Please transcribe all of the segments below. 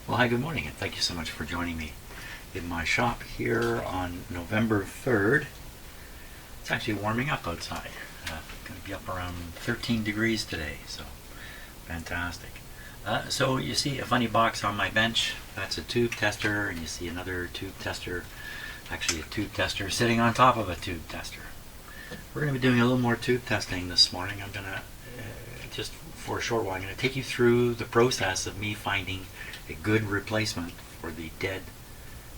Well, hi, good morning, and thank you so much for joining me in my shop here on November 3rd. It's actually warming up outside. Going to be up around 13 degrees today, so fantastic. So you see a funny box on my bench. That's a tube tester, and you see another tube tester, actually a tube tester sitting on top of a tube tester. We're going to be doing a little more tube testing this morning. I'm going to, just for a short while, I'm going to take you through the process of me finding a good replacement for the dead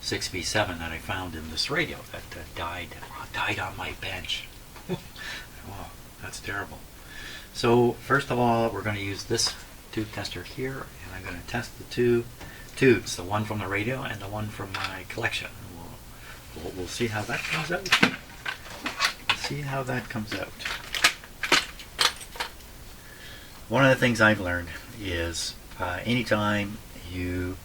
6B7 that I found in this radio that died on my bench. Oh, that's terrible. So first of all, we're going to use this tube tester here, and I'm going to test the two tubes, the one from the radio and the one from my collection. We'll see how that comes out. One of the things I've learned is anytime you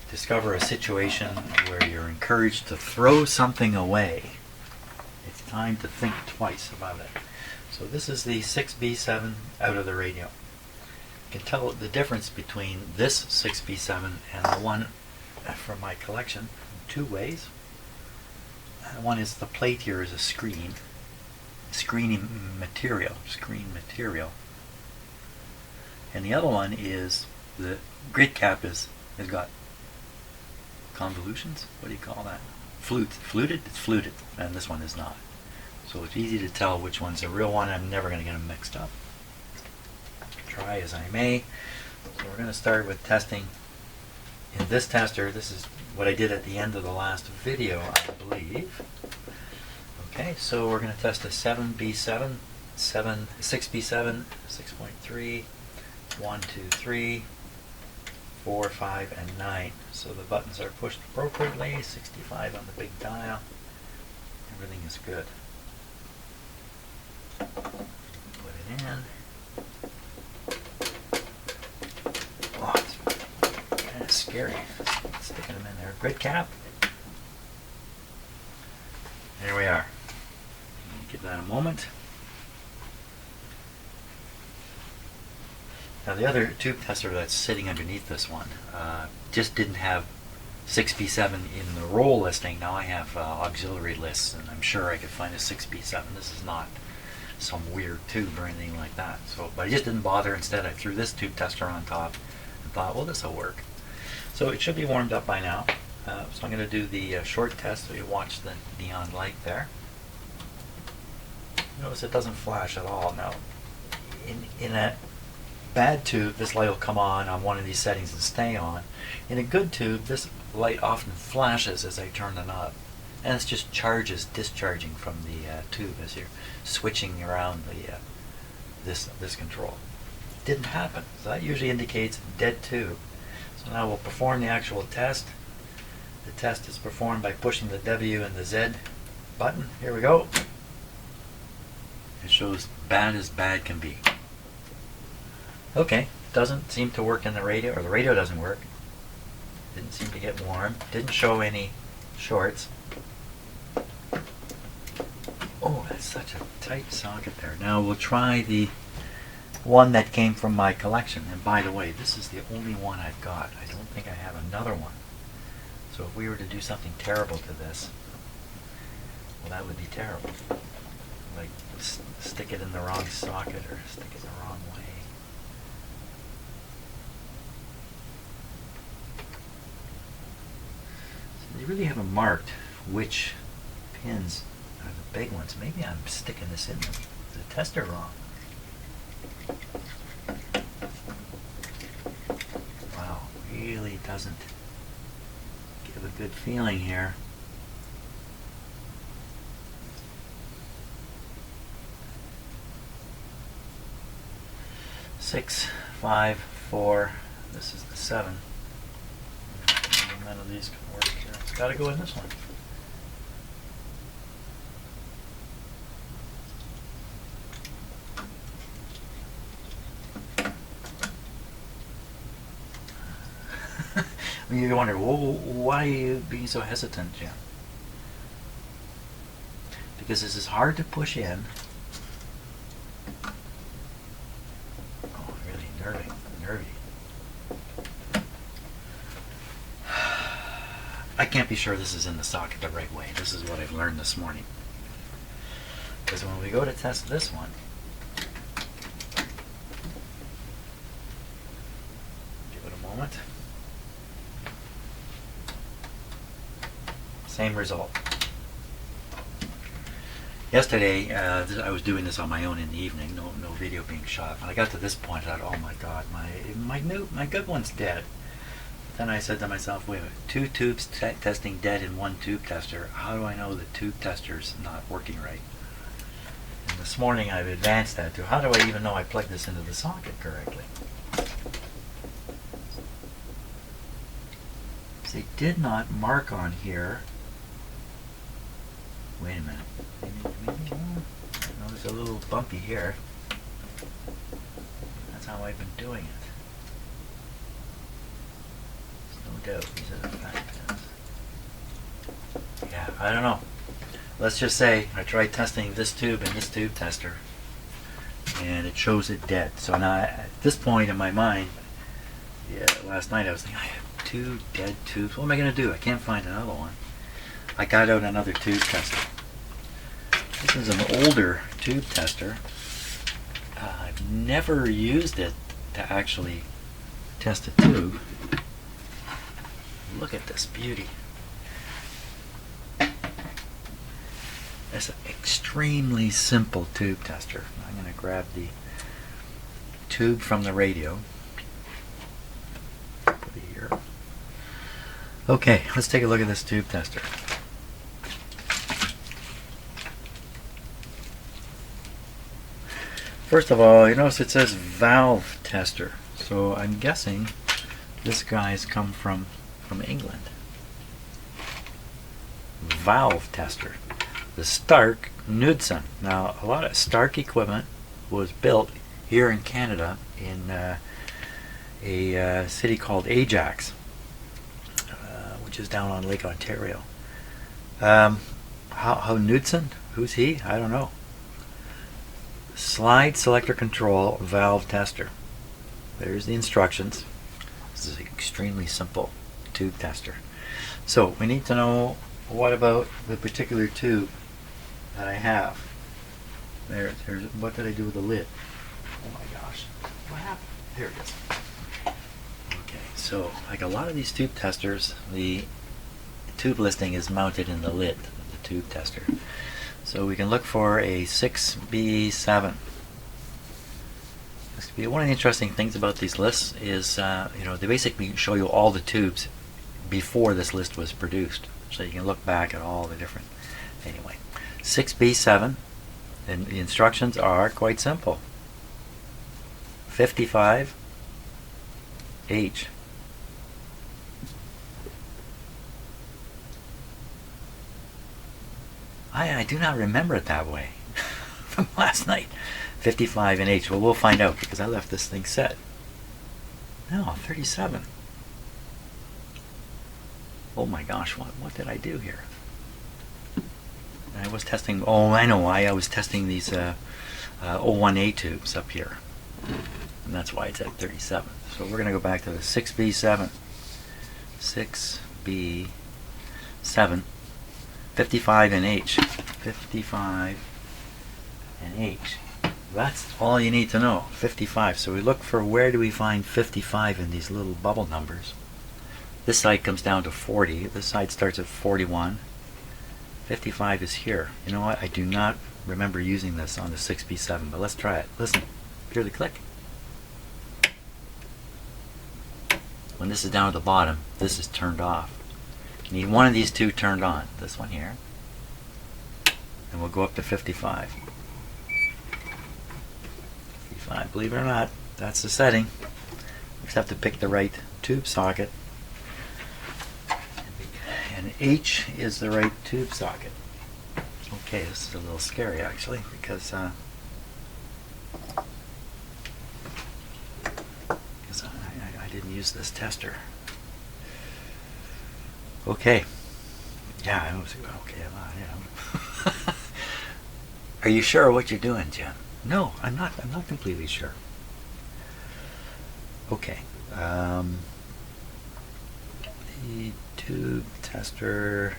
discover a situation where you're encouraged to throw something away, it's time to think twice about it. So this is the 6B7 out of the radio. You can tell the difference between this 6B7 and the one from my collection in two ways. One is the plate here is a screen material, and the other one is the grid cap has got convolutions. What do you call that? Fluted? It's fluted, and this one is not. So it's easy to tell which one's the real one. I'm never going to get them mixed up. Try as I may. So we're going to start with testing. In this tester, this is what I did at the end of the last video, I believe. Okay, so we're going to test a 6B7, 6.3, 1, 2, 3, 4, 5, and 9. So the buttons are pushed appropriately. 65 on the big dial. Everything is good. Put it in. Oh, it's kind of scary sticking them in there. Grid cap. There we are. Give that a moment. Now the other tube tester that's sitting underneath this one just didn't have 6B7 in the roll listing. Now I have auxiliary lists, and I'm sure I could find a 6B7. This is not some weird tube or anything like that. So, but I just didn't bother. Instead, I threw this tube tester on top and thought, well, this will work. So it should be warmed up by now. So I'm going to do the short test. So you watch the neon light there. Notice it doesn't flash at all. Now, in a bad tube, this light will come on one of these settings and stay on. In a good tube, this light often flashes as I turn the knob, and it's just charges discharging from the tube as you're switching around the this control. It didn't happen, so that usually indicates dead tube. So now we'll perform the actual test. The test is performed by pushing the W and the Z button. Here we go. It shows bad as bad can be. Okay, doesn't seem to work in the radio, or the radio doesn't work. Didn't seem to get warm. Didn't show any shorts. Oh, that's such a tight socket there. Now we'll try the one that came from my collection. And by the way, this is the only one I've got. I don't think I have another one. So if we were to do something terrible to this, well, that would be terrible. Like stick it in the wrong socket or stick it the wrong way. So they really haven't marked which pins are the big ones. Maybe I'm sticking this in the tester wrong. Wow, really doesn't give a good feeling here. Six, 5, 4. This is the 7. None of these can work here. It's got to go in this one. You wonder, well, why are you being so hesitant, Jim? Because this is hard to push in. Oh, really nervy. I can't be sure this is in the socket the right way. This is what I've learned this morning. Because when we go to test this one, give it a moment. Same result. Yesterday, I was doing this on my own in the evening, no video being shot. When I got to this point, I thought, oh my God, my good one's dead. Then I said to myself, wait a minute, 2 tubes testing dead in 1 tube tester. How do I know the tube tester's not working right? And this morning I've advanced that to, how do I even know I plugged this into the socket correctly? They did not mark on here. Wait a minute. I notice a little bumpy here. That's how I've been doing it. There's no doubt these are the factors. Yeah, I don't know. Let's just say I tried testing this tube and this tube tester, and it shows it dead. So now at this point in my mind, yeah, last night I was thinking, I have 2 dead tubes. What am I going to do? I can't find another one. I got out another tube tester. This is an older tube tester. I've never used it to actually test a tube. Look at this beauty. It's an extremely simple tube tester. I'm going to grab the tube from the radio. Put it here. Okay, let's take a look at this tube tester. First of all, you notice it says valve tester. So I'm guessing this guy's come from England. Valve tester. The Stark Knudsen. Now, a lot of Stark equipment was built here in Canada in a city called Ajax, which is down on Lake Ontario. How Knudsen? Who's he? I don't know. Slide selector control valve tester. There's the instructions. This is an extremely simple tube tester. So we need to know, what about the particular tube that I have? There's what did I do with the lid? Oh my gosh, what happened? There it is. Okay, so like a lot of these tube testers, the tube listing is mounted in the lid of the tube tester. So we can look for a 6B7. One of the interesting things about these lists is, they basically show you all the tubes before this list was produced. So you can look back at all the different. Anyway, 6B7, and the instructions are quite simple. 55H. I do not remember it that way from last night. 55 and H. Well, we'll find out because I left this thing set. No, 37. Oh my gosh, what did I do here? I was testing, oh I know why, I was testing these 01A tubes up here. And that's why it's at 37. So we're going to go back to the 6B7. 6B7. 55 and H. 55 and H. That's all you need to know. 55. So we look for, where do we find 55 in these little bubble numbers? This side comes down to 40. This side starts at 41. 55 is here. You know what? I do not remember using this on the 6B7, but let's try it. Listen. Hear the click. When this is down at the bottom, this is turned off. You need one of these two turned on. This one here. And we'll go up to 55. 55. Believe it or not, that's the setting. We just have to pick the right tube socket. And H is the right tube socket. Okay, this is a little scary actually, because I didn't use this tester. Okay. Yeah, I was okay. Yeah. Are you sure what you're doing, Jim? No, I'm not. I'm not completely sure. Okay. The tube tester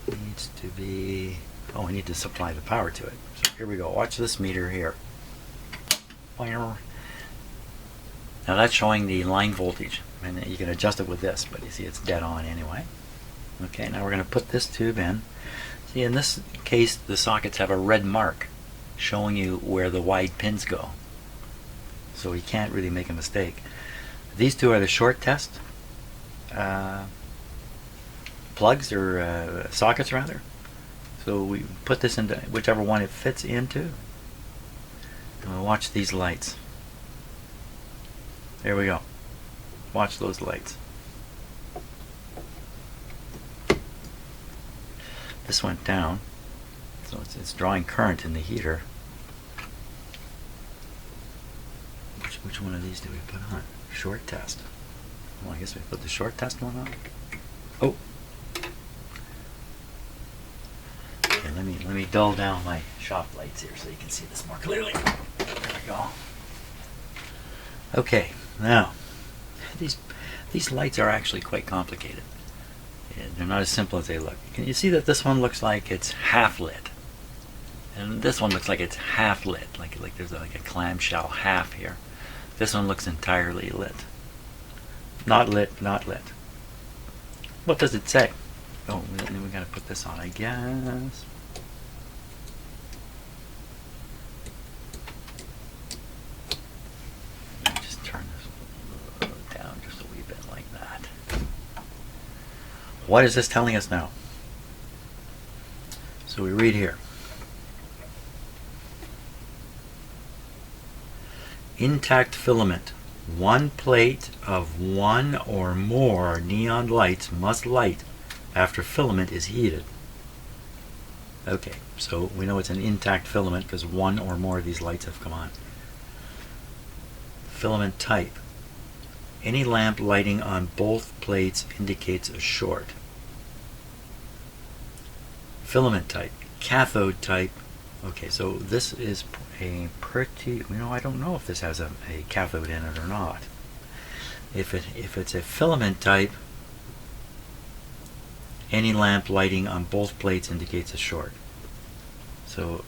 needs to be, oh, I need to supply the power to it. So here we go. Watch this meter here. Now that's showing the line voltage, and you can adjust it with this, but you see it's dead on anyway. Okay, now we're going to put this tube in. See, in this case the sockets have a red mark showing you where the wide pins go, so you can't really make a mistake. These two are the short test plugs, or sockets rather. So we put this into whichever one it fits into, and we'll watch these lights. There we go. Watch those lights. This went down, so it's drawing current in the heater. Which one of these do we put on? Short test. Well, I guess we put the short test one on. Oh. Okay, let me dull down my shop lights here so you can see this more clearly. There we go. Okay, now these lights are actually quite complicated. They're not as simple as they look. Can you see that this one looks like it's half lit, and this one looks like it's half lit, like there's like a clamshell half here. This one looks entirely lit. Not lit, not lit. What does it say? Oh, then we gotta put this on, I guess. Let me just turn this down just a wee bit like that. What is this telling us now? So we read here. Intact filament. One plate of one or more neon lights must light after filament is heated. Okay, so we know it's an intact filament because one or more of these lights have come on. Filament type. Any lamp lighting on both plates indicates a short. Filament type. Cathode type. Okay, so this is a pretty, I don't know if this has a cathode in it or not. If it's a filament type, any lamp lighting on both plates indicates a short. So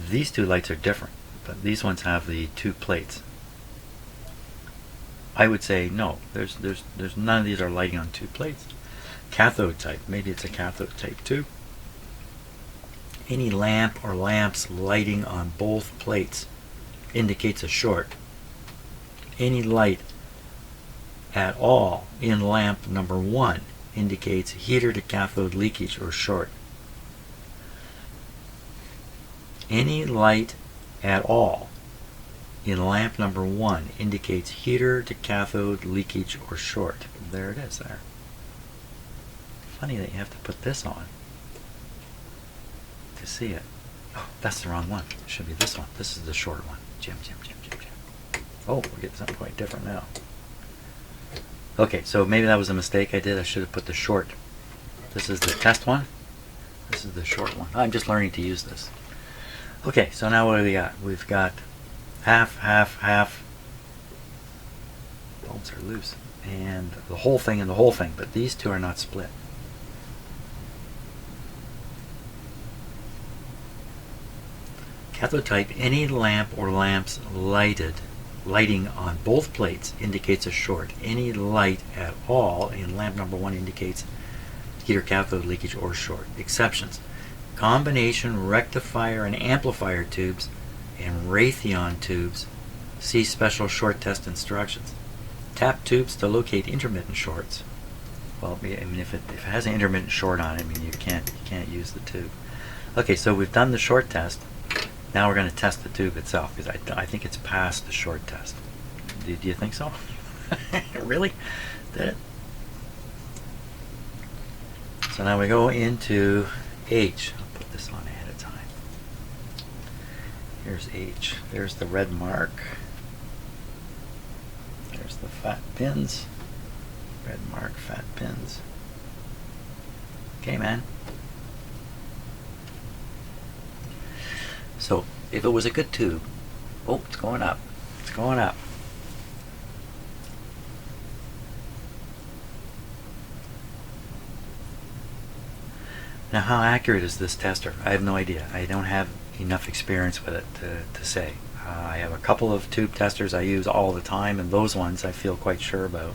these two lights are different, but these ones have the two plates. I would say no, there's none of these are lighting on two plates. Cathode type, maybe it's a cathode type too. Any lamp or lamps lighting on both plates indicates a short. Any light at all in lamp number 1 indicates heater to cathode leakage or short. Any light at all in lamp number 1 indicates heater to cathode leakage or short. There it is there. Funny that you have to put this on to see it. Oh, that's the wrong one. It should be this one. This is the short one. Jim. Oh, we're getting something quite different now. Okay, so maybe that was a mistake I did. I should have put the short. This is the test one. This is the short one. I'm just learning to use this. Okay, so now what do we got? We've got half. Bulbs are loose. And the whole thing and the whole thing, but these two are not split. Cathode type, any lamp or lamps lighting on both plates indicates a short. Any light at all in lamp number 1 indicates heater cathode leakage or short. Exceptions. Combination rectifier and amplifier tubes and Raytheon tubes. See special short test instructions. Tap tubes to locate intermittent shorts. Well, I mean, if it has an intermittent short on it, I mean, you can't use the tube. Okay, so we've done the short test. Now we're going to test the tube itself, because I think it's past the short test. Do you think so? Really? Did it? So now we go into H. I'll put this on ahead of time. Here's H. There's the red mark. There's the fat pins. Red mark, fat pins. Okay, man. So if it was a good tube, oh, it's going up. It's going up. Now, how accurate is this tester? I have no idea. I don't have enough experience with it to say. I have a couple of tube testers I use all the time, and those ones I feel quite sure about.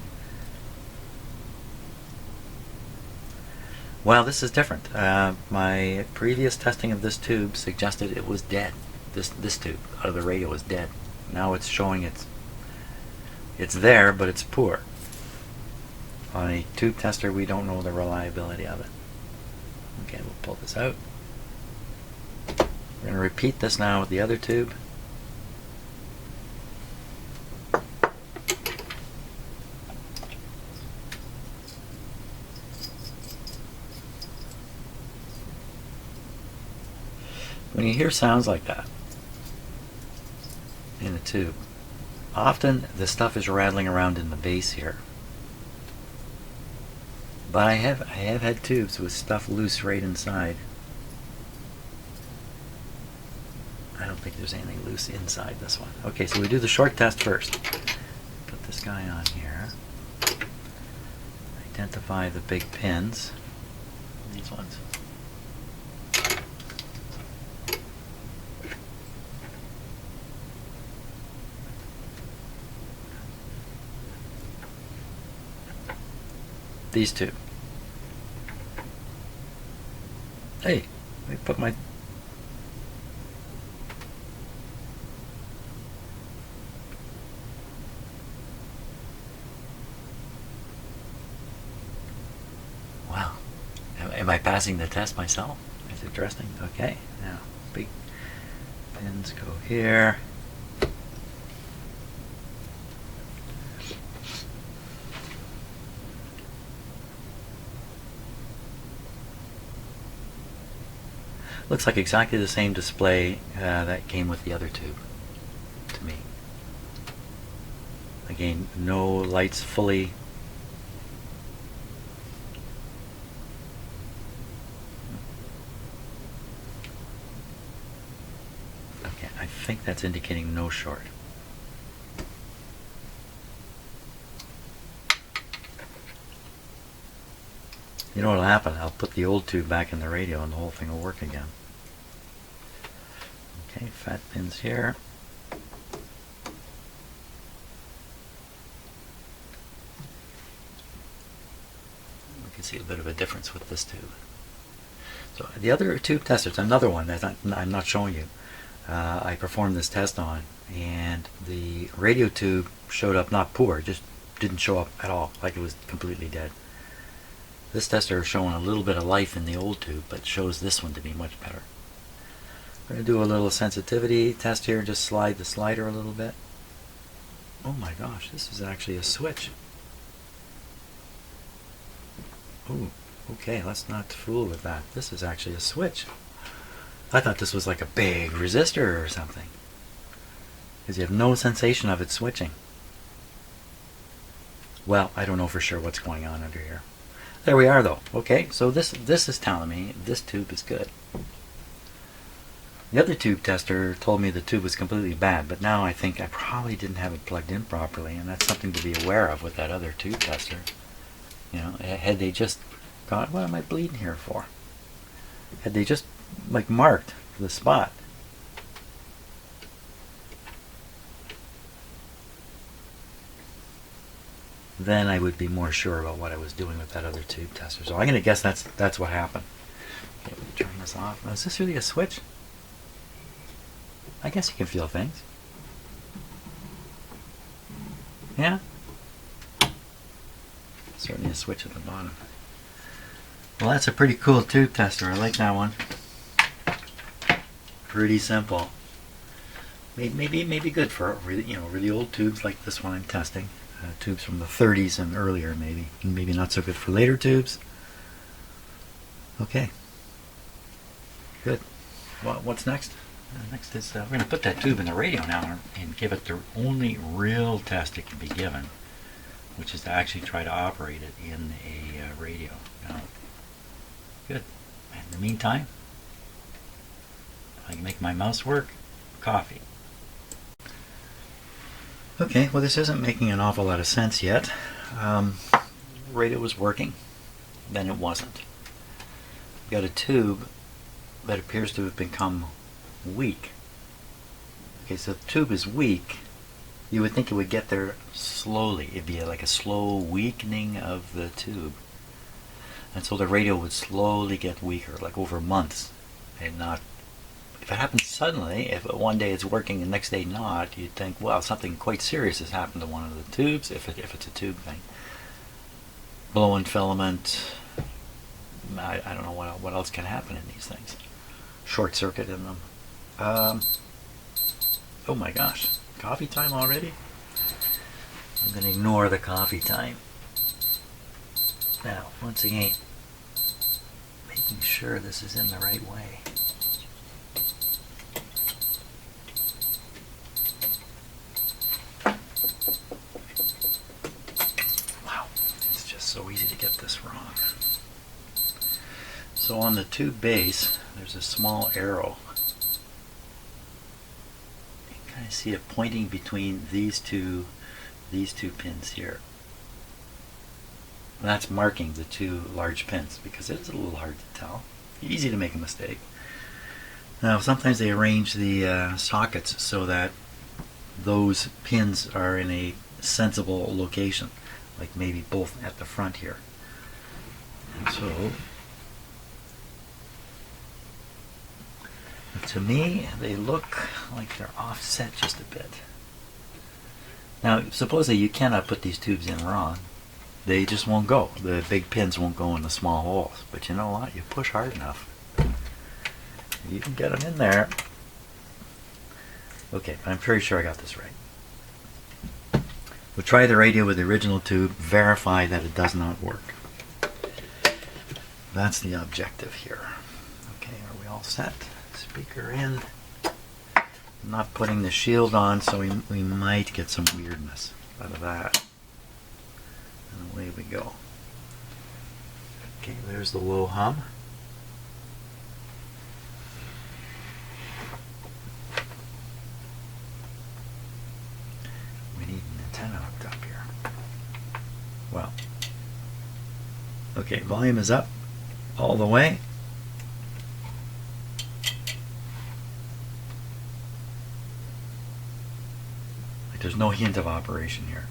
Well, this is different. My previous testing of this tube suggested it was dead. This tube out of the radio was dead. Now it's showing it's there, but it's poor. On a tube tester, we don't know the reliability of it. Okay, we'll pull this out. We're going to repeat this now with the other tube. When you hear sounds like that in a tube, often the stuff is rattling around in the base here. But I have had tubes with stuff loose right inside. I don't think there's anything loose inside this one. Okay, so we do the short test first. Put this guy on here. Identify the big pins. These ones. These two. Hey, let me put my... Wow. Am I passing the test myself? That's interesting. Okay, now big pins go here. Looks like exactly the same display that came with the other tube to me. Again, no lights fully. Okay, I think that's indicating no short. You know what'll happen? I'll put the old tube back in the radio and the whole thing will work again. Okay, fat pins here. We can see a bit of a difference with this tube. So the other tube testers, another one that I'm not showing you, I performed this test on, and the radio tube showed up not poor, just didn't show up at all, like it was completely dead. This tester is showing a little bit of life in the old tube, but shows this one to be much better. We're going to do a little sensitivity test here, just slide the slider a little bit. Oh my gosh, this is actually a switch. Oh, okay, let's not fool with that. This is actually a switch. I thought this was like a big resistor or something, because you have no sensation of it switching. Well, I don't know for sure what's going on under here. There we are though. Okay, so this is telling me this tube is good. The other tube tester told me the tube was completely bad, but now I think I probably didn't have it plugged in properly, and that's something to be aware of with that other tube tester. You know, had they just gone, what am I bleeding here for? Had they just like marked the spot, then I would be more sure about what I was doing with that other tube tester. So I'm going to guess that's what happened. Okay, turn this off. Now, is this really a switch? I guess you can feel things. Yeah? Certainly a switch at the bottom. Well, that's a pretty cool tube tester. I like that one. Pretty simple. Maybe good for really old tubes like this one I'm testing. Tubes from the 30s and earlier, maybe not so good for later tubes. Okay, good. Well, what's next? Next is we're going to put that tube in the radio now and give it the only real test it can be given, which is to actually try to operate it in a radio. Now, good. In the meantime, I can make my mouse work. Coffee. Okay, well, this isn't making an awful lot of sense yet. Radio was working, then it wasn't. got a tube that appears to have become weak. Okay, so the tube is weak. You would think it would get there slowly. It'd be like a slow weakening of the tube. And so the radio would slowly get weaker, like over months. And not, if it happens suddenly, if one day it's working and the next day not, you'd think, well, something quite serious has happened to one of the tubes, if it's a tube thing. Blowing filament, I don't know what else can happen in these things. Short circuit in them. Oh my gosh, coffee time already? I'm going to ignore the coffee time. Now, once again, making sure this is in the right way. Wow, it's just so easy to get this wrong. So on the tube base, there's a small arrow. You can kind of see it pointing between these two pins here. And that's marking the two large pins because it's a little hard to tell. Easy to make a mistake. Now sometimes they arrange the sockets so that those pins are in a sensible location, like maybe both at the front here. And so to me, they look like they're offset just a bit. Now, supposedly you cannot put these tubes in wrong. They just won't go. The big pins won't go in the small holes. But you know what? You push hard enough, you can get them in there. Okay, I'm pretty sure I got this right. We'll try the radio with the original tube, verify that it does not work. That's the objective here. Okay, are we all set? Speaker in. I'm not putting the shield on, so we might get some weirdness out of that. And away we go. Okay, there's the low hum. We need an antenna hooked up here. Well, okay, volume is up all the way. There's no hint of operation here.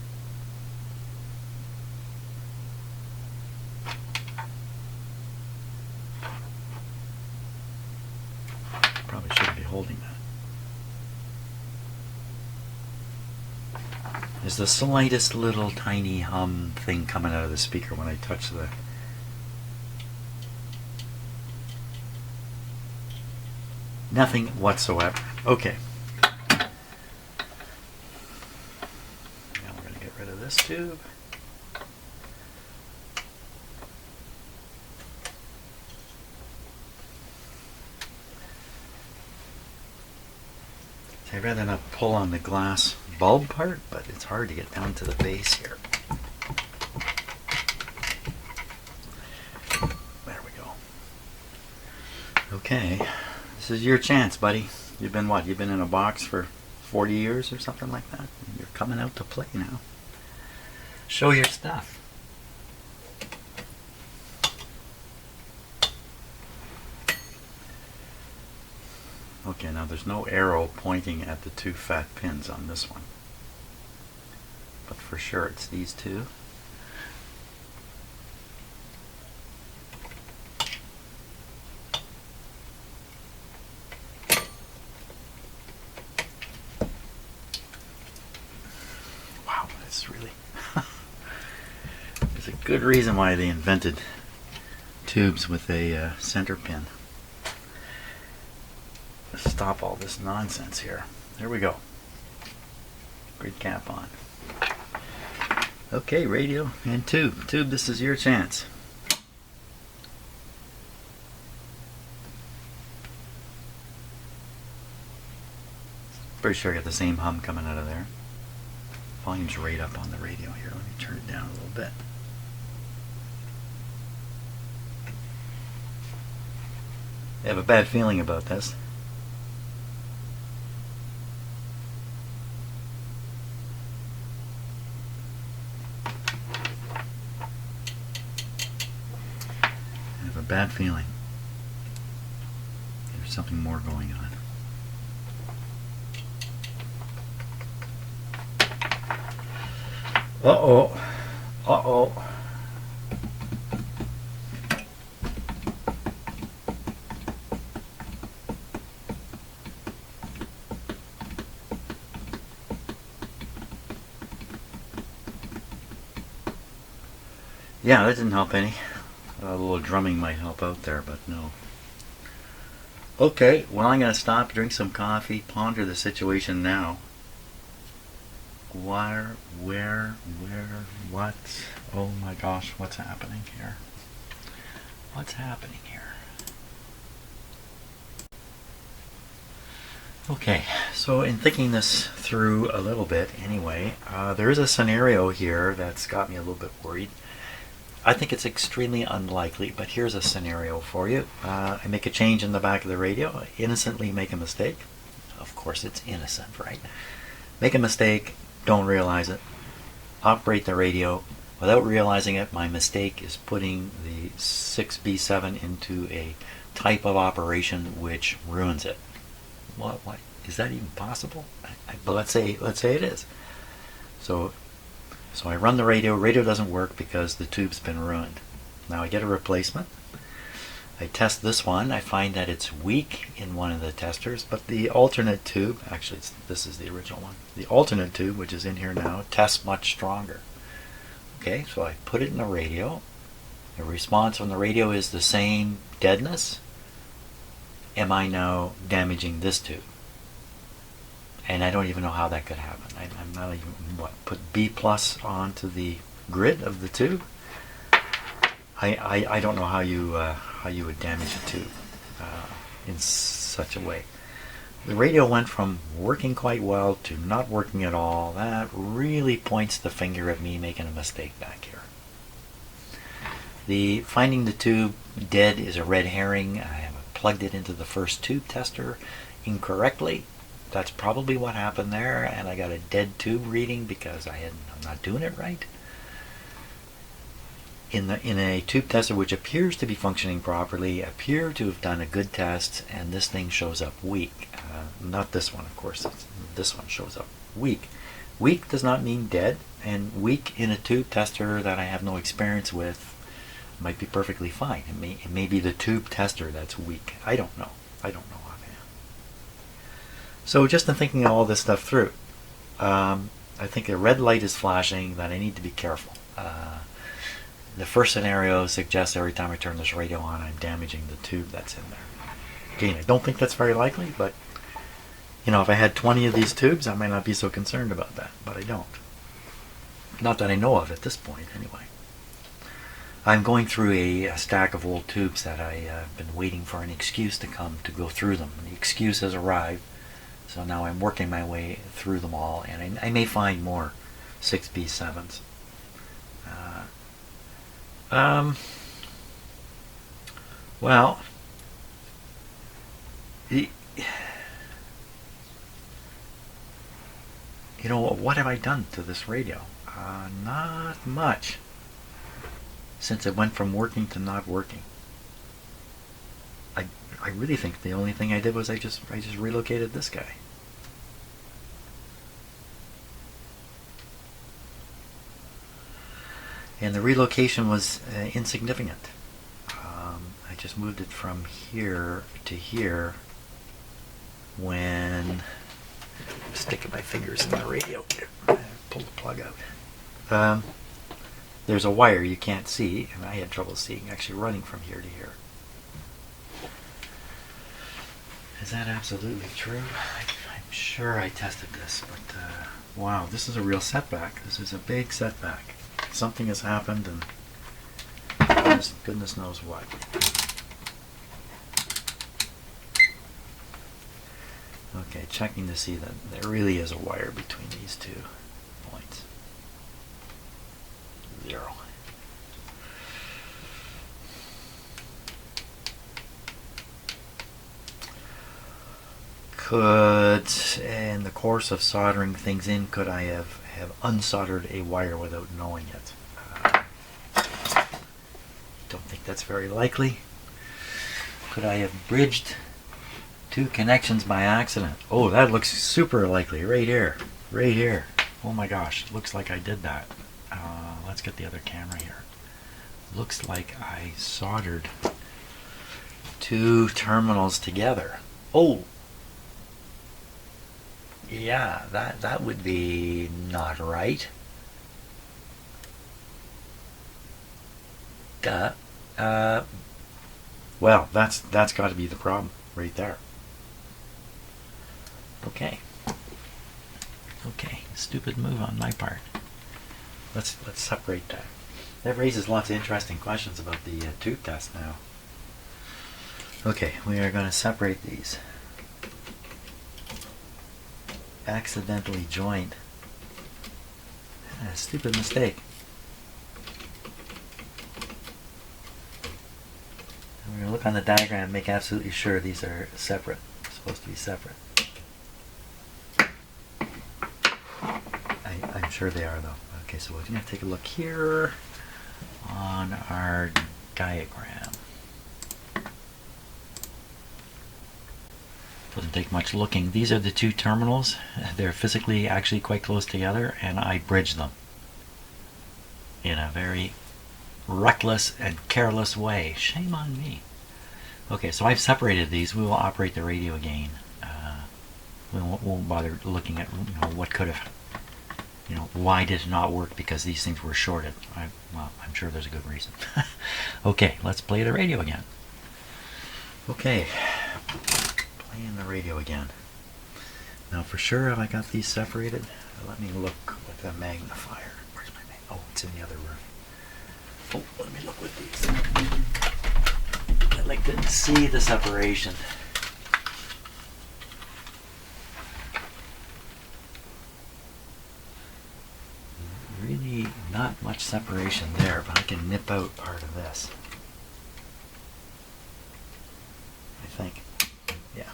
Probably shouldn't be holding that. There's the slightest little tiny hum thing coming out of the speaker when I touch the... Nothing whatsoever. Okay. This tube. I'd rather not pull on the glass bulb part, but it's hard to get down to the base here. There we go. Okay, this is your chance, buddy. You've been what? You've been in a box for 40 years or something like that? You're coming out to play now. Show your stuff. Okay, now there's no arrow pointing at the two fat pins on this one. But for sure it's these two. Wow, that's really... There's a good reason why they invented tubes with a center pin. Stop all this nonsense here. There we go. Grid cap on. Okay, radio and tube. Tube, this is your chance. Pretty sure I got the same hum coming out of there. Volume's right up on the radio here. Let me turn it down a little bit. I have a bad feeling about this. I have a bad feeling. something more going on. Uh-oh. Uh-oh. Yeah, that didn't help any. A little drumming might help out there, but no. Okay, well, I'm going to stop, drink some coffee, ponder the situation now. Where, what? Oh my gosh, what's happening here? What's happening here? Okay, so in thinking this through a little bit anyway, there is a scenario here that's got me a little bit worried. I think it's extremely unlikely, but here's a scenario for you. I make a change in the back of the radio, I innocently make a mistake. Of course it's innocent, right? Make a mistake, don't realize it. Operate the radio. Without realizing it, my mistake is putting the 6B7 into a type of operation which ruins it. What? Is that even possible? But let's say it is. So I run the radio. Radio doesn't work because the tube's been ruined. Now I get a replacement. I test this one. I find that it's weak in one of the testers, but the alternate tube, actually this is the original one, the alternate tube, which is in here now, tests much stronger. Okay, so I put it in the radio. The response from the radio is the same deadness. Am I now damaging this tube? And I don't even know how that could happen. I'm not even, put B plus onto the grid of the tube? I don't know how you would damage a tube in such a way. The radio went from working quite well to not working at all. That really points the finger at me making a mistake back here. The finding the tube dead is a red herring. I have plugged it into the first tube tester incorrectly. That's probably what happened there, and I got a dead tube reading because I'm not doing it right. In a tube tester which appears to be functioning properly, appear to have done a good test, and this thing shows up weak. Not this one, of course. This one shows up weak. Weak does not mean dead, and weak in a tube tester that I have no experience with might be perfectly fine. It may be the tube tester that's weak. I don't know. offhand. So just in thinking all this stuff through, I think a red light is flashing that I need to be careful. The first scenario suggests every time I turn this radio on, I'm damaging the tube that's in there. Again, I don't think that's very likely, but if I had 20 of these tubes, I might not be so concerned about that, but I don't. Not that I know of at this point, anyway. I'm going through a stack of old tubes that I've been waiting for an excuse to come to go through them. The excuse has arrived, so now I'm working my way through them all, and I may find more 6B7s. Well, what have I done to this radio? Not much. Since it went from working to not working. I really think the only thing I did was I just relocated this guy. And the relocation was insignificant. I just moved it from here to here when I'm sticking my fingers in the radio. Pull the plug out. There's a wire you can't see, and I had trouble seeing, actually running from here to here. Is that absolutely true? I'm sure I tested this, but wow, this is a real setback. This is a big setback. Something has happened, and goodness knows what. Okay, checking to see that there really is a wire between these two points. 0. Could, in the course of soldering things in, could I have unsoldered a wire without knowing it? Don't think that's very likely. Could I have bridged 2 connections by accident. Oh, that looks super likely. Right here. Right here. Oh my gosh. Looks like I did that. Let's get the other camera here. Looks like I soldered 2 terminals together. Oh! Yeah, that would be not right. Duh. Well, that's got to be the problem right there. Okay. Okay, stupid move on my part. Let's separate that. That raises lots of interesting questions about the tube test now. Okay, we are going to separate these. Accidentally joined. Stupid mistake. We're going to look on the diagram and make absolutely sure these are separate. They're supposed to be separate. I'm sure they are though. Okay, so we're going to take a look here on our diagram. Doesn't take much looking. These are the 2 terminals. They're physically actually quite close together, and I bridged them in a very reckless and careless way. Shame on me. Okay, so I've separated these. We will operate the radio again. We won't bother looking at what could have, why did it not work, because these things were shorted. Well, I'm sure there's a good reason. Okay, let's play the radio again. Okay, playing the radio again. Now for sure, have I got these separated? Let me look with the magnifier. Where's my magnifier? Oh, it's in the other room. Oh, let me look with these. I'd like to see the separation. Really not much separation there, but I can nip out part of this. I think. Yeah.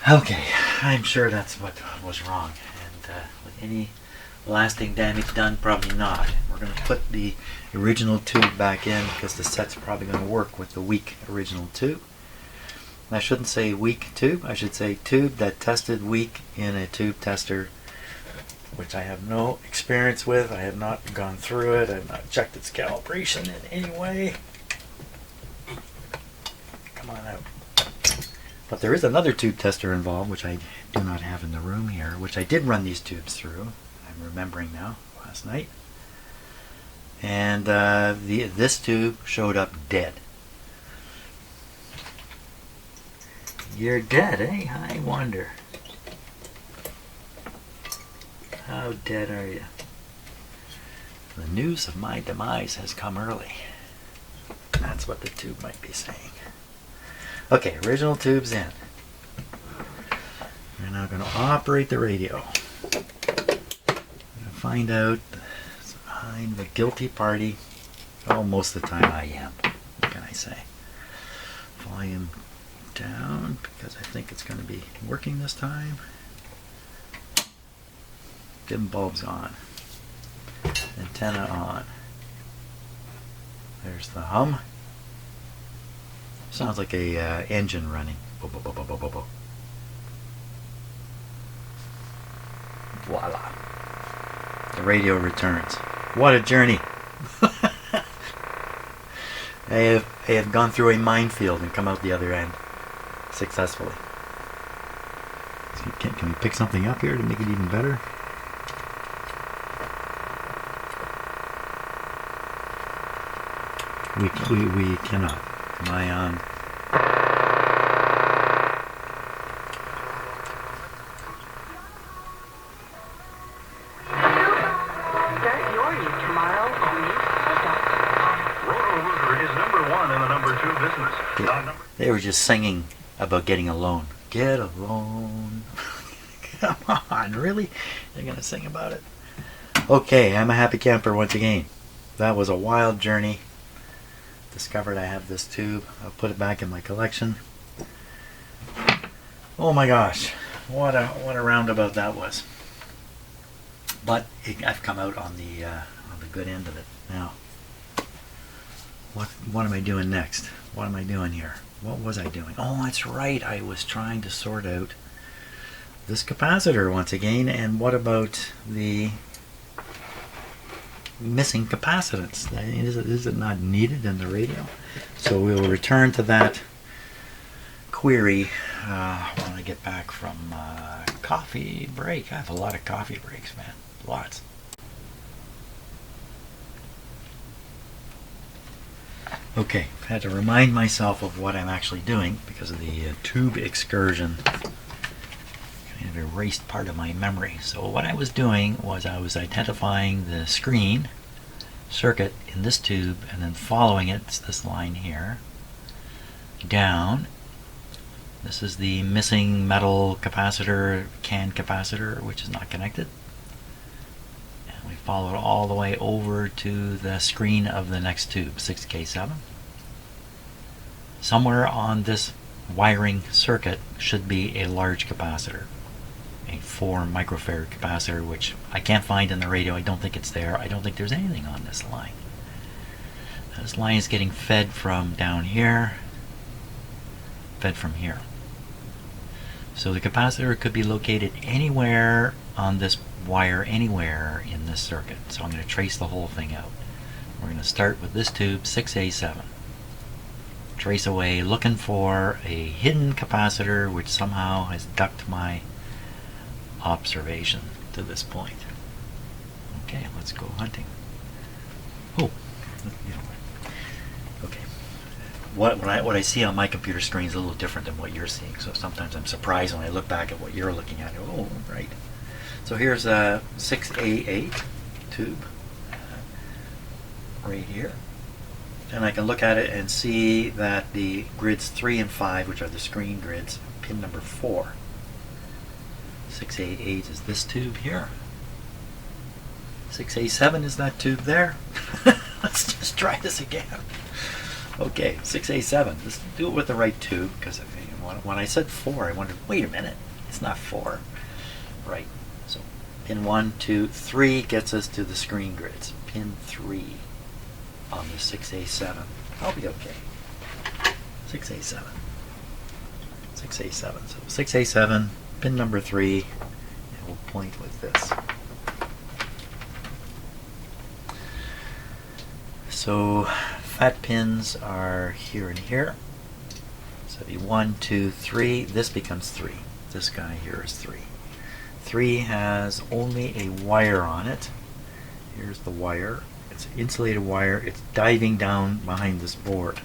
Okay, I'm sure that's what was wrong. And with any lasting damage done, probably not. We're going to put the original tube back in because the set's probably going to work with the weak original tube. I shouldn't say weak tube, I should say tube that tested weak in a tube tester, which I have no experience with. I have not gone through it. I have not checked its calibration in any way. Come on out. But there is another tube tester involved, which I do not have in the room here, which I did run these tubes through. I'm remembering now, last night. And this tube showed up dead. You're dead, eh? I wonder. How dead are you? The news of my demise has come early. That's what the tube might be saying. Okay, original tube's in. We're now going to operate the radio. We're going to find out I'm the guilty party. Oh, most of the time I am. What can I say? Volume down because I think it's going to be working this time. Dim bulbs on. Antenna on. There's the hum. Sounds like a engine running. Bo, bo, bo, bo, bo, bo, bo. Voila. The radio returns. What a journey. I have gone through a minefield and come out the other end successfully. Can we pick something up here to make it even better? We cannot. Am I on? Start your use tomorrow on Roto-Rooter is #1 in the #2 business. They were just singing about getting a loan. Get a loan. Come on, really? They're going to sing about it? Okay, I'm a happy camper once again. That was a wild journey. Discovered I have this tube. I'll put it back in my collection. Oh my gosh, what a roundabout that was. But I've come out on the good end of it now. What am I doing next? What am I doing here? What was I doing? Oh, that's right. I was trying to sort out this capacitor once again. And what about the missing capacitance? Is it not needed in the radio? So we'll return to that query when I get back from coffee break. I have a lot of coffee breaks, man. Lots. Okay, I had to remind myself of what I'm actually doing because of the tube excursion. Kind of erased part of my memory. So what I was doing was I was identifying the screen circuit in this tube and then following it, it's this line here, down. This is the missing metal capacitor, CAN capacitor, which is not connected. And we follow it all the way over to the screen of the next tube, 6K7. Somewhere on this wiring circuit should be a large capacitor, a 4 microfarad capacitor, which I can't find in the radio. I don't think it's there. I don't think there's anything on this line. This line is getting fed from down here, fed from here. So the capacitor could be located anywhere on this wire, anywhere in this circuit. So I'm going to trace the whole thing out. We're going to start with this tube, 6A7. Trace away, looking for a hidden capacitor which somehow has ducked my observation to this point. Okay, let's go hunting. Oh, okay. What I see on my computer screen is a little different than what you're seeing. So sometimes I'm surprised when I look back at what you're looking at. Oh, right. So here's a 6A8 tube right here. And I can look at it and see that the grids 3 and 5, which are the screen grids, pin number 4. 6A8 is this tube here. 6A7 is that tube there. Let's just try this again. Okay, 6A7. Let's do it with the right tube, because when I said 4, I wondered, wait a minute, it's not 4. Right. So pin 1, 2, 3 gets us to the screen grids. Pin 3 on the 6A7. I'll be okay. 6A7. 6A7. So 6A7, pin number 3, and we'll point with this. So fat pins are here and here. So it'd be 1, 2, 3. This becomes 3. This guy here is 3. 3 has only a wire on it. Here's the wire. It's an insulated wire. It's diving down behind this board.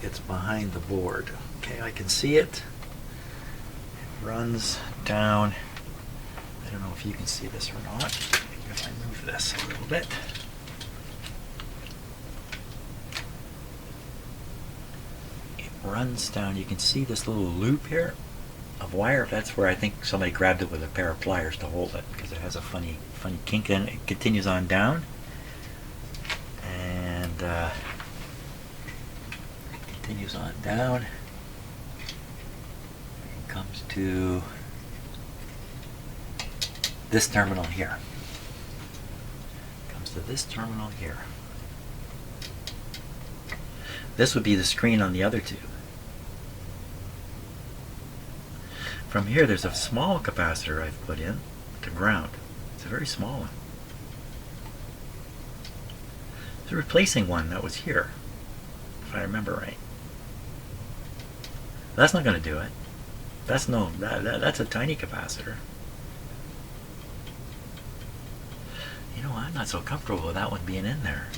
It's behind the board. Okay, I can see it. It runs down. I don't know if you can see this or not. Maybe if I move this a little bit. It runs down. You can see this little loop here of wire. That's where I think somebody grabbed it with a pair of pliers to hold it, because it has a funny kink in it. It continues on down, and continues on down, and comes to this terminal here. Comes to this terminal here. This would be the screen on the other tube. From here, there's a small capacitor I've put in to ground. It's a very small one. It's replacing one that was here, if I remember right. That's not going to do it. That's a tiny capacitor. You know, I'm not so comfortable with that one being in there.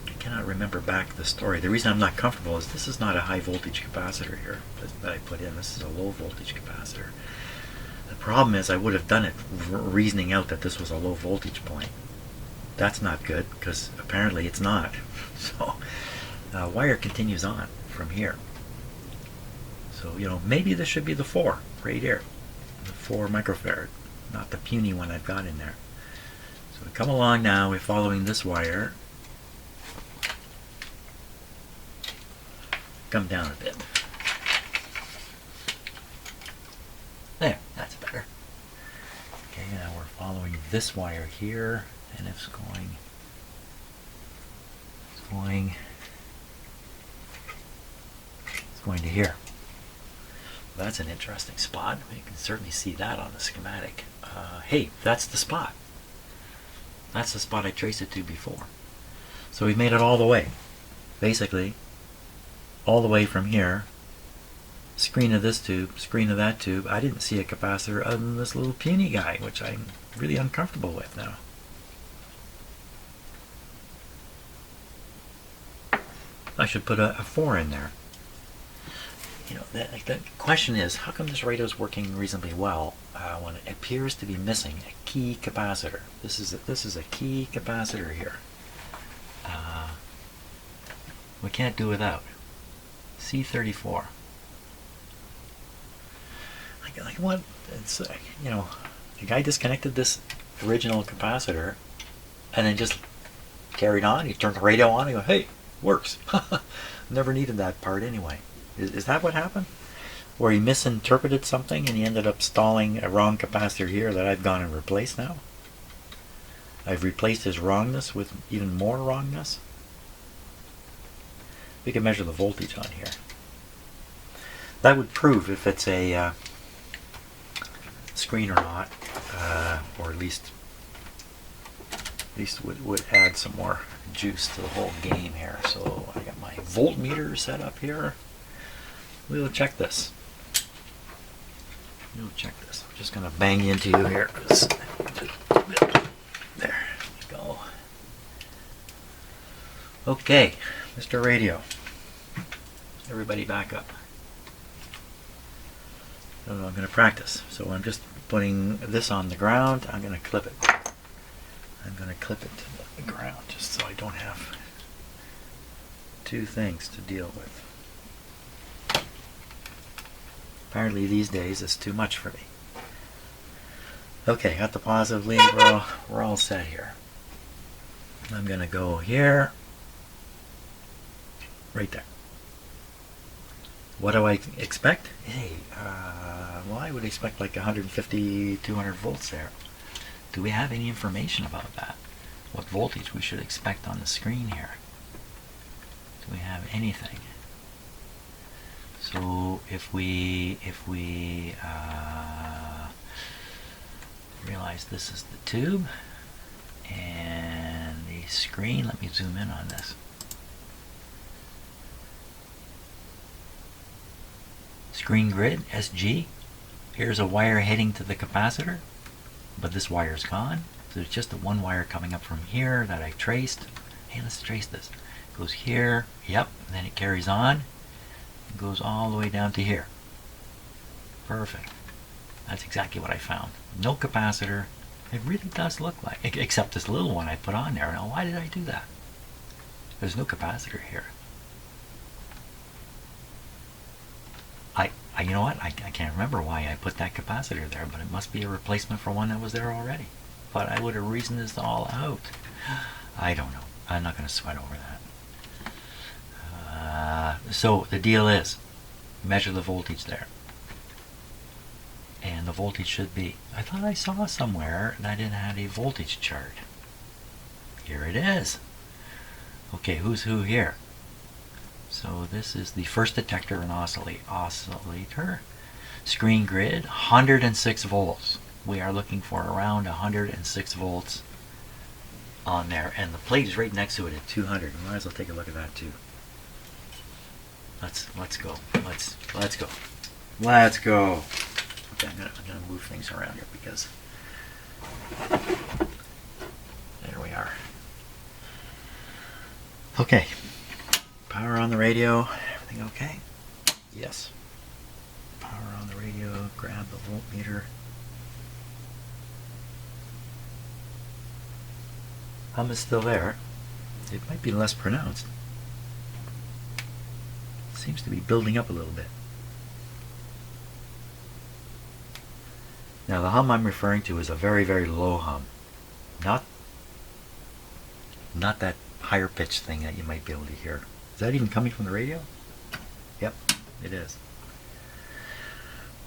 I cannot remember back the story. The reason I'm not comfortable is this is not a high voltage capacitor here that I put in. This is a low voltage capacitor. The problem is I would have done it reasoning out that this was a low voltage point. That's not good, because apparently it's not. So wire continues on from here. So, you know, maybe this should be the 4 right here. The 4 microfarad, not the puny one I've got in there. So we come along now, we're following this wire. Come down a bit. There, that's better. this wire here, and it's going to here. That's an interesting spot. You can certainly see that on the schematic. Hey, that's the spot. That's the spot I traced it to before. So we've made it all the way. Basically, all the way from here. Screen of this tube, screen of that tube. I didn't see a capacitor other than this little puny guy, which I'm really uncomfortable with now. I should put a 4 in there. You know, the question is, how come this radio is working reasonably well when it appears to be missing a key capacitor? This is a key capacitor here. We can't do without C34. Like what? It's you know, the guy disconnected this original capacitor and then just carried on. He turned the radio on. He goes, "Hey, works." Never needed that part anyway. Is that what happened? Or he misinterpreted something and he ended up stalling a wrong capacitor here that I've gone and replaced now? I've replaced his wrongness with even more wrongness? We can measure the voltage on here. That would prove if it's a screen or not, or at least would add some more juice to the whole game here. So I got my voltmeter set up here. We'll check this. I'm just going to bang into you here. There you go. Okay, Mr. Radio. Everybody back up. So I'm going to practice. So I'm just putting this on the ground. I'm going to clip it. I'm going to clip it to the ground just so I don't have two things to deal with. Apparently these days it's too much for me. Okay, got the positive lead. We're all set here. I'm going to go here. Right there. What do I expect? Hey, well, I would expect like 150, 200 volts there. Do we have any information about that? What voltage we should expect on the screen here? Do we have anything? So if we realize this is the tube and the screen, let me zoom in on this. Screen grid, SG. Here's a wire heading to the capacitor, but this wire's gone. So there's just the one wire coming up from here that I traced. Hey, let's trace this. It goes here, yep, and then it carries on. It goes all the way down to here. Perfect. That's exactly what I found. No capacitor. It really does look like, except this little one I put on there. Now, why did I do that? There's no capacitor here. You know what? I can't remember why I put that capacitor there, but it must be a replacement for one that was there already. But I would have reasoned this all out. I don't know. I'm not going to sweat over that. So the deal is, measure the voltage there. And the voltage should be, I thought I saw somewhere that it had a voltage chart. Here it is. Okay, who's who here? So this is the first detector and oscillator. Screen grid, 106 volts. We are looking for around 106 volts on there. And the plate is right next to it at 200. We might as well take a look at that too. Let's go. Let's go. Let's go. Okay, I'm gonna move things around here because there we are. Okay. Power on the radio. Everything okay? Yes. Power on the radio. Grab the voltmeter. Hum is still there. It might be less pronounced. It seems to be building up a little bit. Now the hum I'm referring to is a very, very low hum. Not that higher pitched thing that you might be able to hear. Is that even coming from the radio? Yep, it is.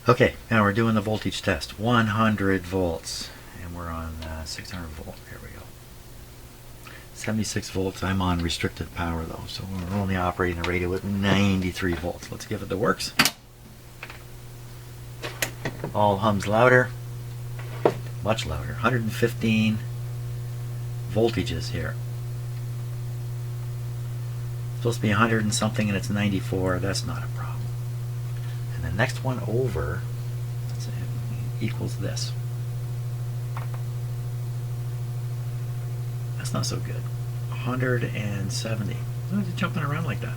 Okay, now we're doing the voltage test. 100 volts. and we're on 600 volt. There we go. 76 volts. I'm on restricted power though, so we're only operating the radio with 93 volts. Let's give it the works. All hums louder, much louder. 115 voltages here. It's supposed to be 100 and something, and it's 94. That's not a problem. And the next one over equals this. That's not so good. 170. Why is it jumping around like that?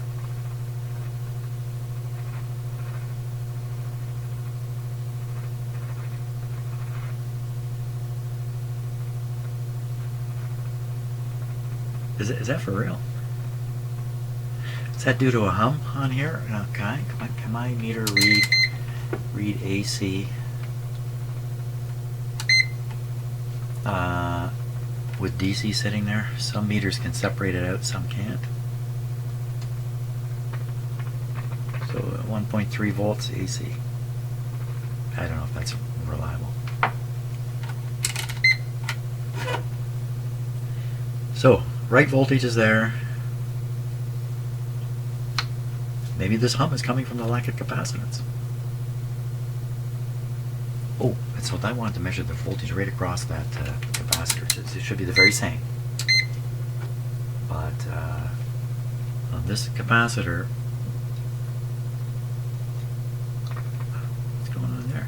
Is that for real? Is that due to a hum on here? Okay, can my meter read AC? With DC sitting there? Some meters can separate it out, some can't. So 1.3 volts AC. I don't know if that's reliable. So, right voltage is there. Maybe this hum is coming from the lack of capacitance. Oh, and so I wanted to measure the voltage right across that capacitor. It should be the very same. But on this capacitor, what's going on there?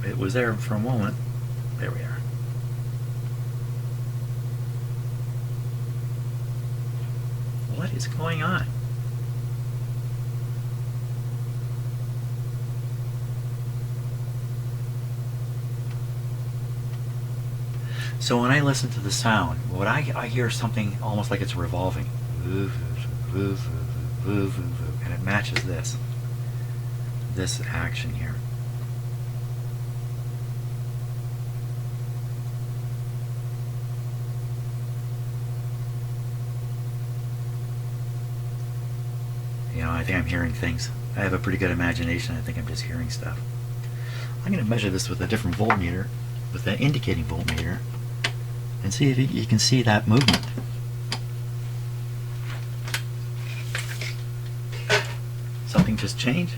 It was there for a moment. There we are. What is going on? So when I listen to the sound, what I hear something almost like it's revolving. And it matches this action here. You know, I think I'm hearing things. I have a pretty good imagination. I think I'm just hearing stuff. I'm going to measure this with a different voltmeter, with an indicating voltmeter, and see if you can see that movement. Something just changed?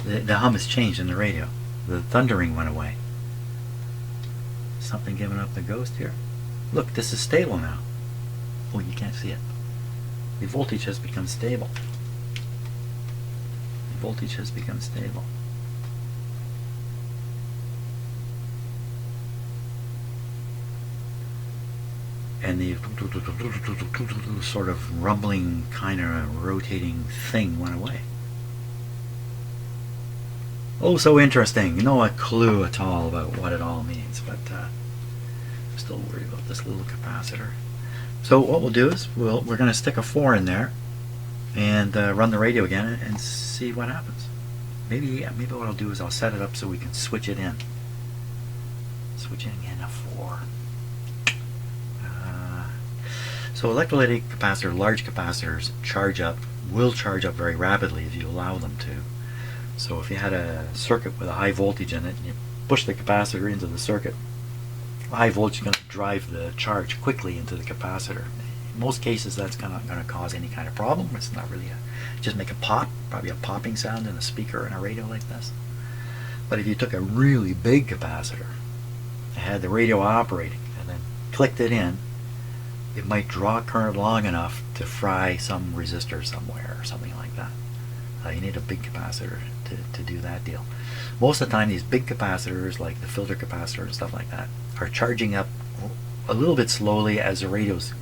The hum has changed in the radio. The thundering went away. Something giving up the ghost here. Look, this is stable now. Oh, you can't see it. The voltage has become stable. The voltage has become stable. And the sort of rumbling, kind of rotating thing went away. Oh, so interesting. No clue at all about what it all means, but I'm still worried about this little capacitor. So what we'll do is we're going to stick a 4 in there and run the radio again and see what happens. Maybe what I'll do is I'll set it up so we can switch it in. Switching in a 4. So electrolytic capacitor, large capacitors will charge up very rapidly if you allow them to. So if you had a circuit with a high voltage in it and you push the capacitor into the circuit, high voltage is going to drive the charge quickly into the capacitor. In most cases that's not going to cause any kind of problem. It's not really just make a pop, probably a popping sound in a speaker in a radio like this. But if you took a really big capacitor and had the radio operating and then clicked it in, it might draw current long enough to fry some resistor somewhere or something like that. You need a big capacitor to do that deal. Most of the time these big capacitors, like the filter capacitor and stuff like that, are charging up a little bit slowly as the radio's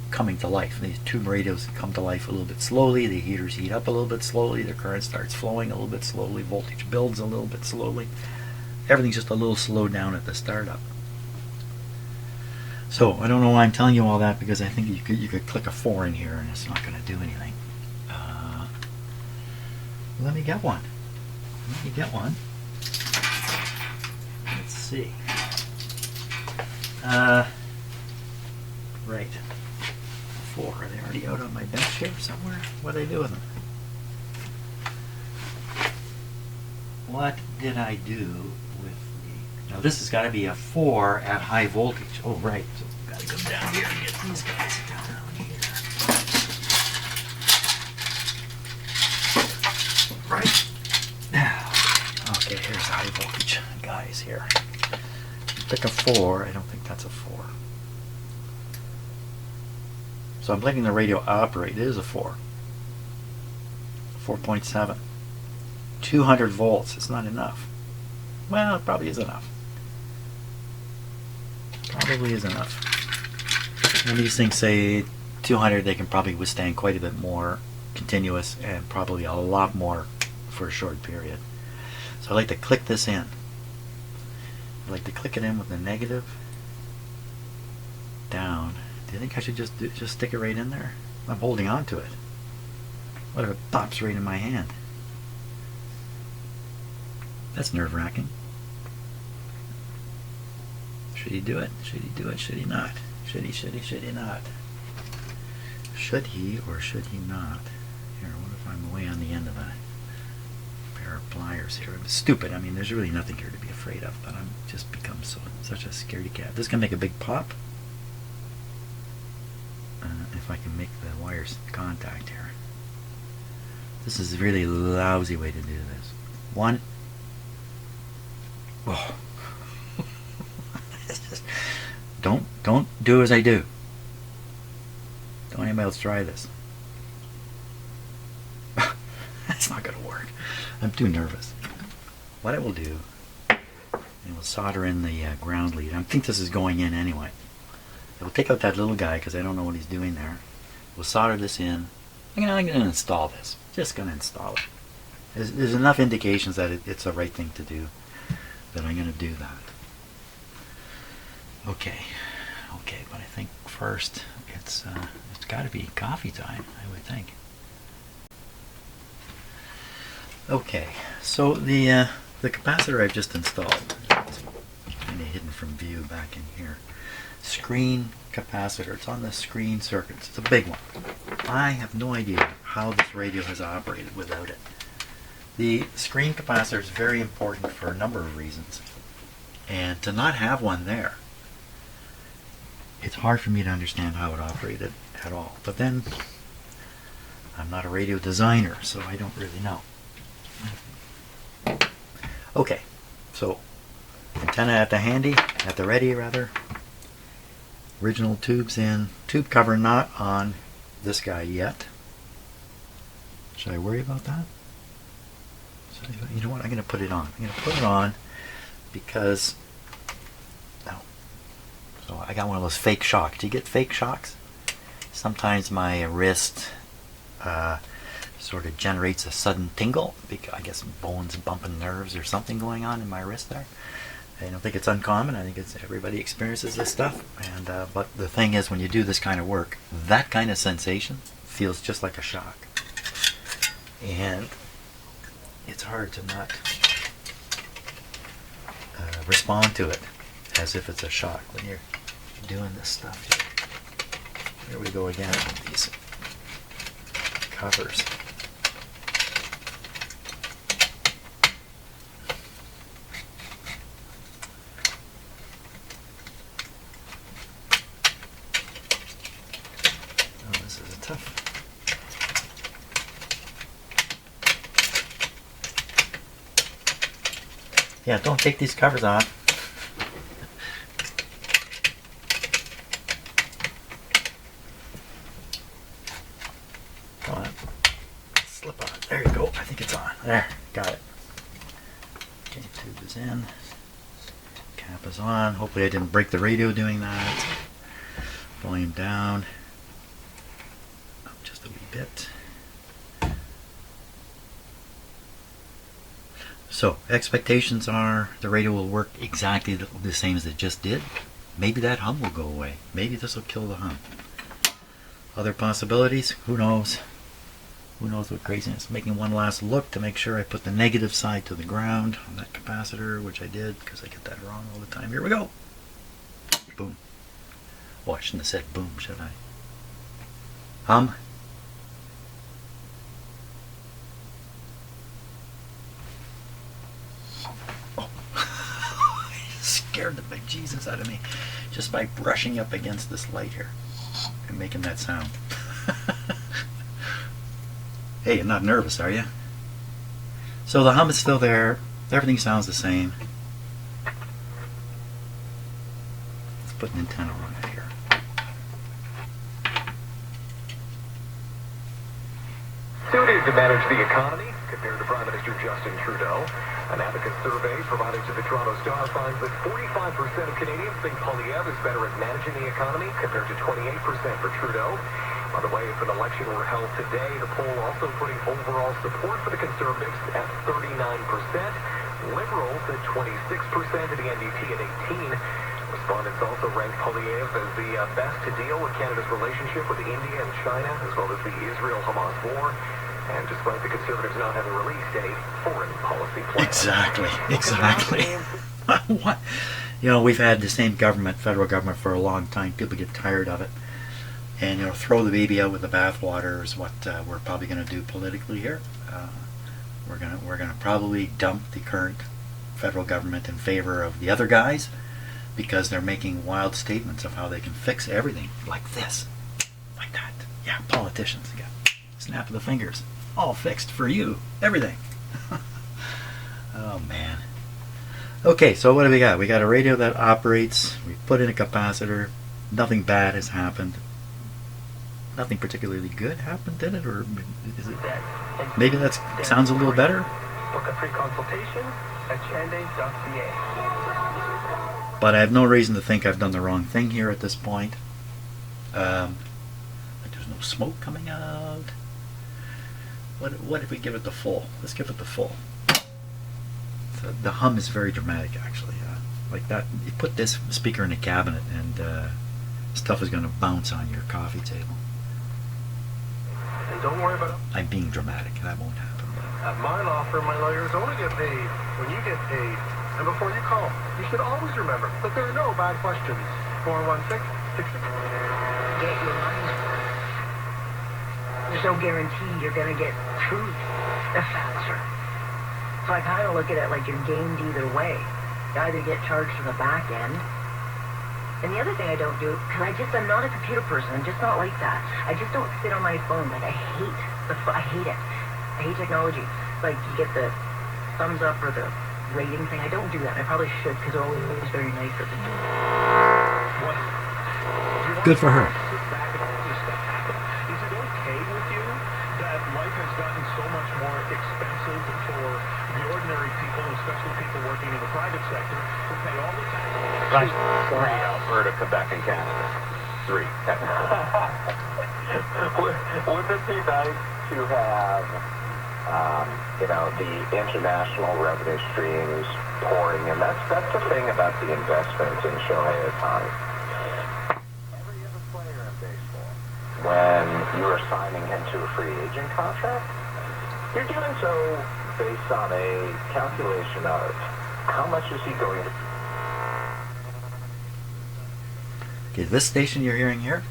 coming to life. These tube radios come to life a little bit slowly, the heaters heat up a little bit slowly, the current starts flowing a little bit slowly, voltage builds a little bit slowly. Everything's just a little slowed down at the startup. So I don't know why I'm telling you all that, because I think you could click a 4 in here and it's not going to do anything. Let me get one. Let's see. Right. 4. Are they already out on my bench here somewhere? What did I do with them? What did I do with the Now this has got to be a 4 at high voltage. Oh, right. So we've got to go down here and get these guys down here. Right. Now, okay, here's the high voltage guys here. Pick a 4. I don't think that's a 4. So I'm letting the radio operate. It is a 4. 4.7. 200 volts. It's not enough. Well, it probably is enough. Probably is enough. When these things say 200, they can probably withstand quite a bit more continuous and probably a lot more for a short period. So I like to click this in. I like to click it in with the negative down. Do you think I should just stick it right in there? I'm holding on to it. What if it pops right in my hand? That's nerve-wracking. Should he do it? Should he do it? Should he not? Should he not? Should he or should he not? Here, what if I'm away on the end of a pair of pliers here? It's stupid. I mean, there's really nothing here to be afraid of, but I'm just become such a scaredy cat. This is going to make a big pop. If I can make the wires contact here. This is a really lousy way to do this. One. Oh. Don't do as I do. Don't anybody else try this. That's not going to work. I'm too nervous. What I will do, I will solder in the ground lead. I think this is going in anyway. I will take out that little guy because I don't know what he's doing there. We'll solder this in. I'm going to install this. Just going to install it. There's enough indications that it's the right thing to do that I'm going to do that. Okay, but I think first it's got to be coffee time, I would think. Okay, so the capacitor I've just installed, it's kind of hidden from view back in here. Screen capacitor. It's on the screen circuits. It's a big one. I have no idea how this radio has operated without it. The screen capacitor is very important for a number of reasons, and to not have one there, it's hard for me to understand how it operated at all. But then, I'm not a radio designer, so I don't really know. Okay, so antenna at the ready rather. Original tubes in. Tube cover not on this guy yet. Should I worry about that? You know what? I'm going to put it on. I'm going to put it on because so I got one of those fake shocks. Do you get fake shocks? Sometimes my wrist sort of generates a sudden tingle because I guess bones bumping nerves or something going on in my wrist there. I don't think it's uncommon. I think everybody experiences this stuff. And but the thing is, when you do this kind of work, that kind of sensation feels just like a shock, and it's hard to not respond to it as if it's a shock when you're doing this stuff here. Here we go again with these covers. Oh, this is tough. Yeah, don't take these covers off. Come on. Slip on. There you go. I think it's on. There. Got it. Okay, tube is in. Cap is on. Hopefully I didn't break the radio doing that. Volume down. Up just a wee bit. So, expectations are the radio will work exactly the same as it just did. Maybe that hum will go away. Maybe this will kill the hum. Other possibilities? Who knows? Who knows what craziness. Making one last look to make sure I put the negative side to the ground on that capacitor, which I did because I get that wrong all the time. Here we go. Boom. Oh, I shouldn't have said boom, should I? Hum. scared the bejesus out of me just by brushing up against this light here and making that sound. Hey, you're not nervous, are you? So the hum is still there. Everything sounds the same. Let's put an antenna on it here. Suited to manage the economy, compared to Prime Minister Justin Trudeau. An advocate survey provided to the Toronto Star finds that 45% of Canadians think Poilievre is better at managing the economy, compared to 28% for Trudeau. By the way, if an election were held today, the poll also putting overall support for the Conservatives at 39%, Liberals at 26%, and the NDP at 18%. Respondents also ranked Poilievre as the best to deal with Canada's relationship with India and China, as well as the Israel-Hamas war. And despite the Conservatives not having released any foreign policy plan. Exactly. What? You know, we've had the same government, federal government, for a long time. People get tired of it. And, you know, throw the baby out with the bathwater is what we're probably going to do politically here. We're gonna probably dump the current federal government in favor of the other guys because they're making wild statements of how they can fix everything like this, like that. Yeah, politicians again. Snap of the fingers. All fixed for you. Everything. Oh, man. Okay, so what do we got? We got a radio that operates. We put in a capacitor. Nothing bad has happened. Nothing particularly good happened, did it? Or is it? Maybe that sounds a little better. Book a free consultation at chande.ca. But I have no reason to think I've done the wrong thing here at this point. Like there's no smoke coming out. What if we give it the full? Let's give it the full. So the hum is very dramatic, actually. Like that, you put this speaker in a cabinet, and stuff is going to bounce on your coffee table. And don't worry about it. I'm being dramatic. That won't happen. At my law firm, my lawyers only get paid when you get paid. And before you call, you should always remember that there are no bad questions. 416-66. Get your money. There's no guarantee you're going to get truth the faster. So I kind of look at it like you're gamed either way. You either get charged to the back end. And the other thing I don't do, because I'm not a computer person. I'm just not like that. I just don't sit on my phone. Like, I hate it. I hate technology. Like, you get the thumbs up or the rating thing. I don't do that. I probably should, because they're always very nice at the Good for her. Is it okay with you that life has gotten so much more expensive for the ordinary people, especially people working in the private sector, who pay all the taxes? Right. Alberta, Quebec, and Canada. 3, technically. Wouldn't it be nice to have, the international revenue streams pouring in? That's the thing about the investment in Shohei Ohtani. Every other player in baseball, when you are signing into a free agent contract, you're doing so based on a calculation of how much is he going to. Okay, this station you're hearing here,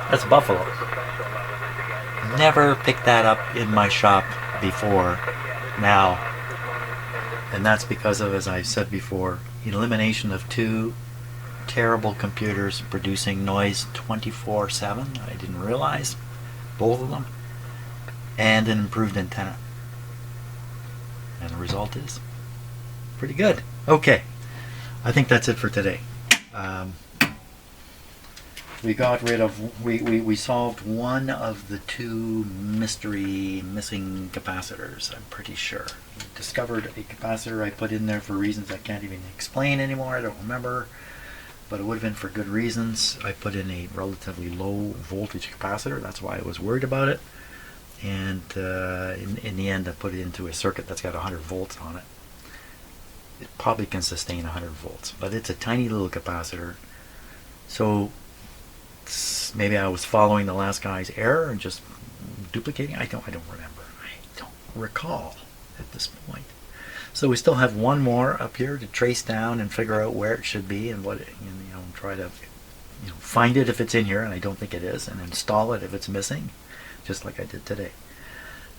that's Buffalo. Never picked that up in my shop before now. And that's because of, as I said before, elimination of 2 terrible computers producing noise 24/7. I didn't realize both of them. And an improved antenna. And the result is pretty good. Okay, I think that's it for today. We got rid of, we solved one of the 2 mystery missing capacitors, I'm pretty sure. We discovered a capacitor I put in there for reasons I can't even explain anymore, I don't remember. But it would have been for good reasons. I put in a relatively low voltage capacitor, that's why I was worried about it. And in the end I put it into a circuit that's got 100 volts on it. It probably can sustain 100 volts, but it's a tiny little capacitor. So maybe I was following the last guy's error and just duplicating. I don't remember. I don't recall at this point. So we still have one more up here to trace down and figure out where it should be and what, try to find it if it's in here, and I don't think it is, and install it if it's missing. just like I did today.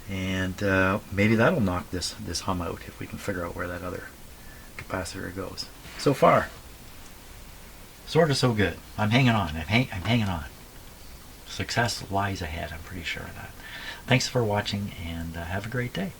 And maybe that'll knock this hum out if we can figure out where that other capacitor goes. So far, sort of so good. I'm hanging on. I'm hanging on. Success lies ahead, I'm pretty sure of that. Thanks for watching, and have a great day.